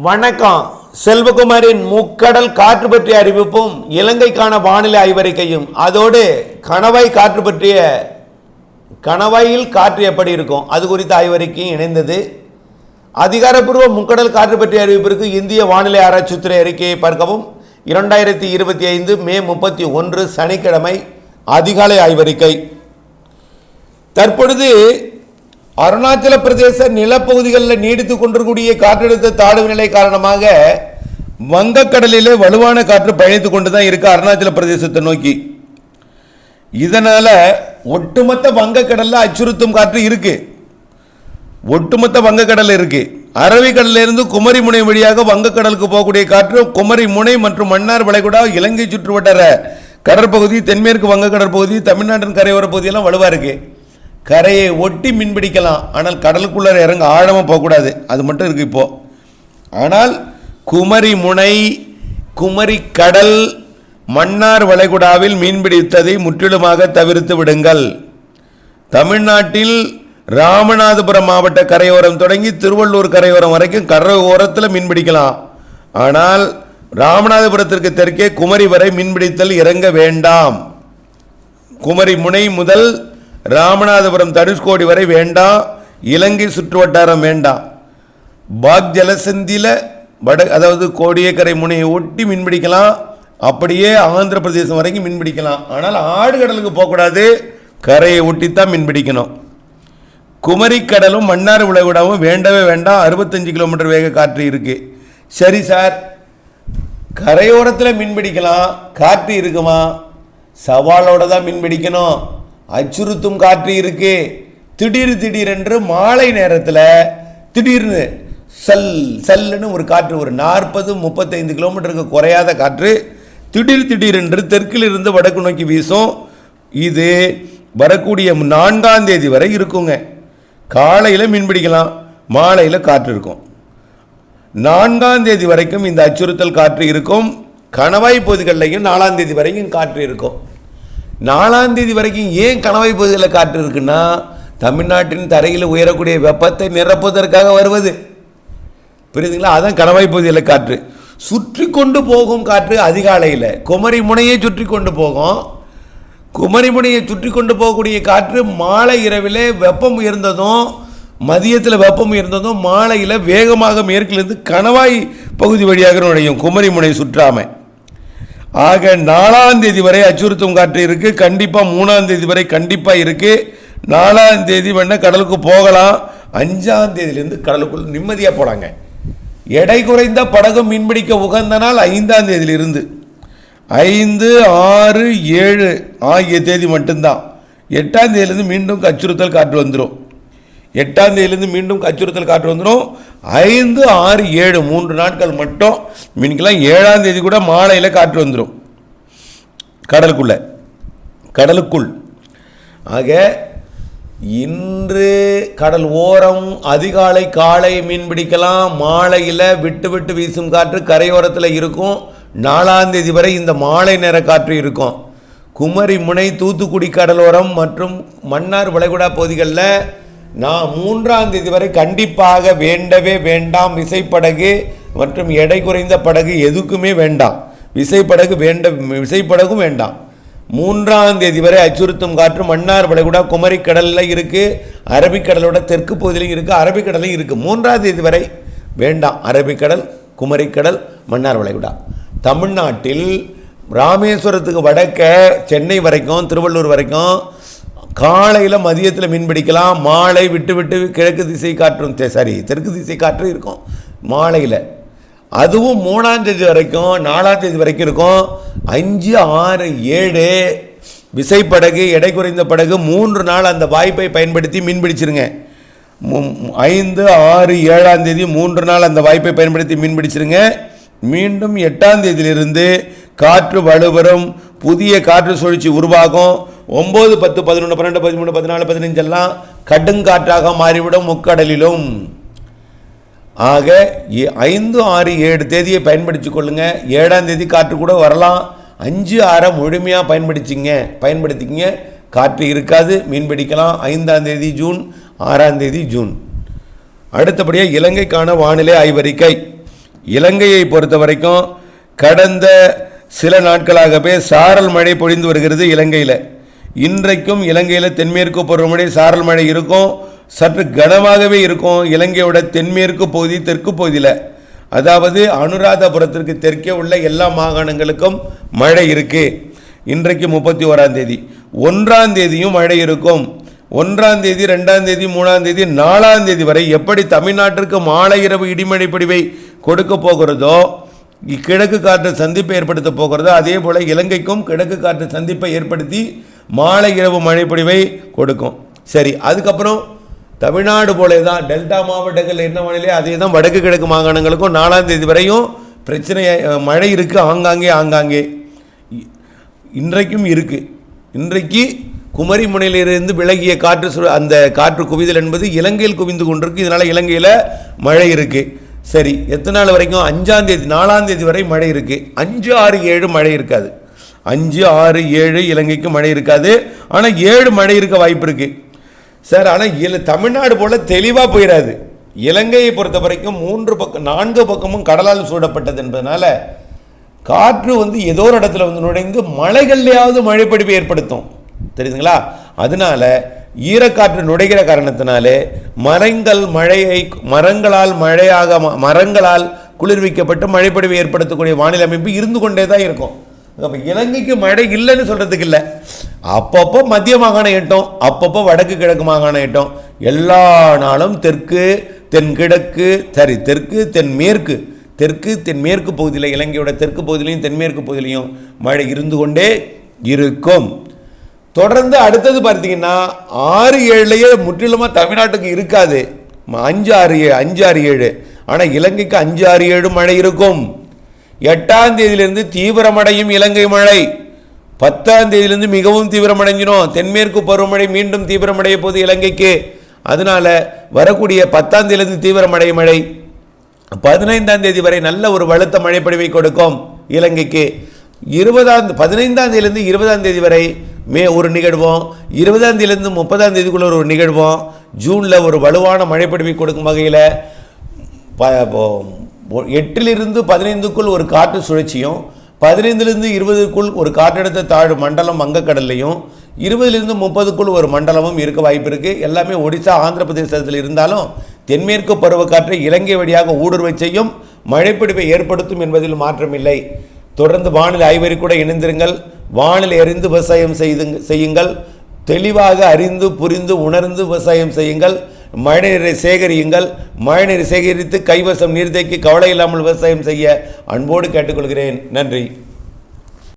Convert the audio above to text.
வணக்கம். செல்வகுமாரின் முக்கடல் காற்று பற்றிய அறிவிப்பும் இலங்கைக்கான வானிலை ஆய்வறிக்கையும் அதோடு கணவாய் காற்று பற்றிய கணவாயில் காற்று எப்படி இருக்கும் அது குறித்த ஆய்வறிக்கையும் இணைந்தது. அதிகாரப்பூர்வ முக்கடல் காற்று பற்றிய அறிவிப்பிற்கு இந்திய வானிலை ஆராய்ச்சித்துறை அறிக்கையை பார்க்கவும். 2025 மே 31 சனிக்கிழமை அதிகாலை ஆய்வறிக்கை. தற்பொழுது அருணாச்சல பிரதேச நிலப்பகுதிகளில் நீடித்து கொண்டிருக்கூடிய காற்றழுத்த தாழ்வு நிலை காரணமாக வங்கக்கடலிலே வலுவான காற்று பயணித்து கொண்டு தான் இருக்கு அருணாச்சல பிரதேசத்தை நோக்கி. இதனால ஒட்டுமொத்த வங்கக்கடலில் அச்சுறுத்தும் காற்று இருக்கு. ஒட்டுமொத்த வங்கக்கடல் இருக்கு. அரபிக்கடலிலிருந்து குமரி முனை வழியாக வங்கக்கடலுக்கு போகக்கூடிய காற்று குமரி முனை மற்றும் மன்னார் வளைகுடா இலங்கை சுற்றுவட்டார கடற்பகுதி தென்மேற்கு வங்கக்கடல் பகுதி தமிழ்நாட்டின் கரையோர பகுதியெல்லாம் வலுவாக இருக்கு. கரையை ஒட்டி மீன்பிடிக்கலாம், ஆனால் கடலுக்குள்ளே இறங்க ஆழமாக போகக்கூடாது, அது மட்டும் இருக்குது இப்போது. ஆனால் குமரி முனை குமரி கடல் மன்னார் வளைகுடாவில் மீன்பிடித்ததை முற்றிலுமாக தவிர்த்து விடுங்கள். தமிழ்நாட்டில் ராமநாதபுரம் மாவட்ட கரையோரம் தொடங்கி திருவள்ளூர் கரையோரம் வரைக்கும் கரையோரத்தில் மீன்பிடிக்கலாம். ஆனால் ராமநாதபுரத்திற்கு தெற்கே குமரி வரை மீன்பிடித்தல் இறங்க வேண்டாம். குமரி முனை முதல் ராமநாதபுரம் தனுஷ்கோடி வரை வேண்டாம். இலங்கை சுற்றுவட்டாரம் வேண்டாம். பாக் ஜலசந்தியில் அதாவது கோடியக்கரை முனையை ஒட்டி மீன்பிடிக்கலாம். அப்படியே ஆந்திர பிரதேசம் வரைக்கும் மீன்பிடிக்கலாம். ஆனால் ஆடுகடலுக்கு போகக்கூடாது, கரையை ஒட்டித்தான் மீன்பிடிக்கணும். குமரி கடலும் மன்னார் வளைகுடாவும் வேண்டவே வேண்டாம். 65 கிலோமீட்டர் வேக காற்று இருக்கு. சரி சார், கரையோரத்தில் மீன்பிடிக்கலாம், காற்று இருக்குமா? சவாலோட தான் மீன்பிடிக்கணும். அச்சுறுத்தும் காற்று இருக்கு. திடீரென்று மாலை நேரத்தில் திடீர்னு சல்லுன்னு ஒரு காற்று, ஒரு 40-35 கிலோமீட்டருக்கு குறையாத காற்று திடீரென்று தெற்கில் இருந்து வடக்கு நோக்கி வீசும். இது வரக்கூடிய 4ஆம் தேதி வரை இருக்குங்க. காலையில் மீன்பிடிக்கலாம், மாலையில் காற்று இருக்கும். 4ஆம் தேதி வரைக்கும் இந்த அச்சுறுத்தல் காற்று இருக்கும். கணவாய் பகுதிகளிலையும் 4ஆம் தேதி வரைக்கும் காற்று இருக்கும். 4ஆம் தேதி வரைக்கும் ஏன் கணவாய் பகுதியில் காற்று இருக்குன்னா, தமிழ்நாட்டின் தரையில் உயரக்கூடிய வெப்பத்தை நிரப்புவதற்காக வருவது. புரியுதுங்களா? அதான் கணவாய் பகுதியில் காற்று. சுற்றி கொண்டு போகும் காற்று அதிகாலையில் குமரி முனையை சுற்றி கொண்டு போகும். குமரி முனையை சுற்றி கொண்டு போகக்கூடிய காற்று மாலை இரவில் வெப்பம் உயர்ந்ததும் மதியத்தில் வெப்பம் உயர்ந்ததும் மாலையில் வேகமாக மேற்கிலிருந்து கணவாய் பகுதி வழியாக நுழையும், குமரி முனை சுற்றாமல். ஆக 4ஆம் தேதி வரை அச்சுறுத்தும் காற்று இருக்கு. கண்டிப்பாக 3ஆம் தேதி வரை கண்டிப்பாக இருக்கு. 4ஆம் தேதி வேணா கடலுக்கு போகலாம். 5ஆம் தேதியிலேருந்து கடலுக்குள் நிம்மதியாக போலாங்க. எடை குறைந்த படகு மீன்பிடிக்க உகந்த நாள் 5ஆம் தேதியிலிருந்து 5, 6, 7 ஆகிய தேதி மட்டும்தான். 8ஆம் தேதியிலேருந்து மீண்டும் அச்சுறுத்தல் காற்று வந்துடும். 8ஆம் தேதியிலேருந்து மீண்டும் அச்சுறுத்தல் காற்று வந்துடும். 5, 6, 7 3 நாட்கள் மட்டும் மீன்கெல்லாம். 7ஆம் தேதி கூட மாலையில் காற்று வந்துடும் கடலுக்குள். ஆக இன்று கடல் ஓரம் அதிகாலை காலை மீன் பிடிக்கலாம். மாலையில் விட்டு வீசும் காற்று கரையோரத்தில் இருக்கும். 4ஆம் தேதி வரை இந்த மாலை நேர காற்று இருக்கும். குமரி முனை தூத்துக்குடி கடலோரம் மற்றும் மன்னார் வளைகுடா பகுதிகளில் 3ஆம் தேதி வரை கண்டிப்பாக வேண்டவே வேண்டாம். விசைப்படகு மற்றும் எடை குறைந்த படகு எதுக்குமே வேண்டாம். விசைப்படகும் வேண்டாம். 3ஆம் தேதி வரை அச்சுறுத்தும் காற்று மன்னார் வளைகுடா குமரி கடலில் இருக்கு. அரபிக்கடலோட தெற்கு பகுதியிலும் இருக்கு, அரபிக்கடலையும் இருக்கு. 3ஆம் தேதி வரை வேண்டாம். அரபிக்கடல், குமரிக்கடல், மன்னார் வளைகுடா. தமிழ்நாட்டில் ராமேஸ்வரத்துக்கு வடக்க சென்னை வரைக்கும் திருவள்ளூர் வரைக்கும் காலையில் மதியத்தில் மீன்பிடிக்கலாம். மாலை விட்டு கிழக்கு திசை காற்றும் தெற்கு திசை காற்று இருக்கும் மாலையில். அதுவும் 3ஆம் தேதி வரைக்கும் 4ஆம் தேதி வரைக்கும் இருக்கும். 5, 6, 7 விசைப்படகு எடை குறைந்த படகு 3 நாள் அந்த வாய்ப்பை பயன்படுத்தி மீன்பிடிச்சிருங்க. 5, 6, 7ஆம் தேதி 3 நாள் அந்த வாய்ப்பை பயன்படுத்தி மீன்பிடிச்சிருங்க. மீண்டும் 8ஆம் தேதியிலிருந்து காற்று வலுவரும், புதிய காற்று சுழற்சி உருவாகும். 9, 10, 11, 12, 13, 14, 15 எல்லாம் கடுங்காற்றாக மாறிவிடும் முக்கடலிலும். ஆக 5, 6, 7 தேதியை பயன்படுத்தி கொள்ளுங்க. 7ஆம் தேதி காற்று கூட வரலாம். 5, 6 முழுமையாக பயன்படுத்திக்கிங்க. காற்று இருக்காது, மீன்பிடிக்கலாம். 5ஆம் தேதி ஜூன், 6ஆம் தேதி ஜூன். அடுத்தபடியாக இலங்கைக்கான வானிலை ஆய்வறிக்கை. இலங்கையை பொறுத்த வரைக்கும் கடந்த சில நாட்களாகவே சாரல் மழை பொழிந்து வருகிறது இலங்கையில். இன்றைக்கும் இலங்கையில் தென்மேற்கு பருவமழை சாரல் மழை இருக்கும், சற்று கனமாகவே இருக்கும். இலங்கையோட தென்மேற்கு பகுதி தெற்கு பகுதியில், அதாவது அனுராதபுரத்திற்கு தெற்கே உள்ள எல்லா மாகாணங்களுக்கும் மழை இருக்கு. இன்றைக்கு 31ஆம் தேதி, 1ஆம் தேதியும் மழை இருக்கும். 1ஆம் தேதி, 2ஆம் தேதி, 3ஆம் தேதி, 4ஆம் தேதி வரை எப்படி தமிழ்நாட்டிற்கு மாலை இரவு இடிமழை பொழிவை கொடுக்க போகிறதோ, கிழக்கு காற்று சந்திப்பை ஏற்படுத்த போகிறதோ, அதே போல இலங்கைக்கும் கிழக்கு காற்று சந்திப்பை ஏற்படுத்தி மாலை இரவு மழை பொழிவை கொடுக்கும். சரி, அதுக்கப்புறம் தமிழ்நாடு போலே தான் டெல்டா மாவட்டங்கள் என்ன மழையிலே அதே தான் வடக்கு கிழக்கு மாகாணங்களுக்கும் 4ஆம் தேதி வரையும் பிரச்சனை மழை இருக்குது. ஆங்காங்கே இன்றைக்கும் இருக்குது. இன்றைக்கு குமரி முனையிலிருந்து விலகிய காற்று அந்த காற்று குவிதல் என்பது இலங்கையில் குவிந்து கொண்டிருக்கு. இதனால் இலங்கையில் மழை இருக்குது. சரி, எத்தனை நாள் வரைக்கும்? 5ஆம் தேதி 4ஆம் தேதி வரை மழை இருக்குது. 5, 6, 7 மழை இருக்காது. 5, 6, 7 இலங்கைக்கு மழை இருக்காது. ஆனால் 7 மழை இருக்க வாய்ப்பு இருக்குது சார். ஆனால் தமிழ்நாடு போல் தெளிவாக போயிடாது. இலங்கையை பொறுத்த வரைக்கும் 4 பக்கமும் கடலால் சூடப்பட்டது என்பதனால காற்று ஏதோ ஒரு இடத்துல நுழைந்து மலைகள்லையாவது மழைப்பொழிவை ஏற்படுத்தும், தெரியுதுங்களா? அதனால ஈரக்காற்று நுழைகிற காரணத்தினாலே மரங்களால் குளிர்விக்கப்பட்டு மழைப்பொழிவை ஏற்படுத்தக்கூடிய வானிலை அமைப்பு இருந்து கொண்டே தான் இருக்கும். அப்போ இலங்கைக்கு மழை இல்லைன்னு சொல்கிறதுக்கு இல்லை. அப்பப்போ மத்திய மாகாணம் எட்டும், அப்பப்போ வடக்கு கிழக்கு மாகாணம் எட்டும். எல்லா நாளும் தெற்கு தென்மேற்கு பகுதியில், இலங்கையோட தெற்கு பகுதியிலையும் தென்மேற்கு பகுதியிலையும் மழை இருந்து கொண்டே இருக்கும். தொடர்ந்து அடுத்தது பார்த்தீங்கன்னா 6, 7லேயே முற்றிலுமாக தமிழ்நாட்டுக்கு இருக்காது. 5, 6, 7. ஆனால் இலங்கைக்கு 5, 6, 7 மழை இருக்கும். 8ஆம் தேதியிலிருந்து தீவிரமடையும் இலங்கை மழை. 10ஆம் தேதியிலிருந்து மிகவும் தீவிரமடைஞ்சிடும். தென்மேற்கு பருவமழை மீண்டும் தீவிரமடைய போது இலங்கைக்கு. அதனால வரக்கூடிய 10ஆம் தேதியிலிருந்து தீவிரமடையும் மழை 15ஆம் தேதி வரை நல்ல ஒரு வலுத்த மழைப்பொழிவை கொடுக்கும் இலங்கைக்கு. 15ஆம் தேதியிலிருந்து 20ஆம் தேதி வரை ஒரு நிகழ்வும், 20ஆம் தேதியிலிருந்து 30ஆம் தேதிக்குள்ள ஒரு நிகழ்வும், ஜூனில் ஒரு வலுவான மழைப்பொழிவை கொடுக்கும் வகையில் 8லிருந்து 15க்குள் ஒரு காற்று சுழற்சியும், 15லிருந்து 20க்குள் ஒரு காற்றழுத்த தாழ்வு மண்டலம் வங்கக்கடல்லையும், 20லிருந்து 30க்குள் ஒரு மண்டலமும் இருக்க வாய்ப்பு இருக்குது. எல்லாமே ஒடிசா ஆந்திர பிரதேசத்தில் இருந்தாலும் தென்மேற்கு பருவக்காற்றை இலங்கை வழியாக ஊடுருவை செய்யும், மழைப்பொழிவை ஏற்படுத்தும் என்பதில் மாற்றமில்லை. தொடர்ந்து வானிலை ஆய்வறி கூட இணைந்திருங்கள். வானிலை அறிந்து விவசாயம் செய்யுங்கள். தெளிவாக அறிந்து புரிந்து உணர்ந்து விவசாயம் செய்யுங்கள். மழைநீரை சேகரியுங்கள். மழைநீரை சேகரித்து கைவசம் நீர்த்தேக்கி கவலை இல்லாமல் விவசாயம் செய்ய அன்போடு கேட்டுக்கொள்கிறேன். நன்றி.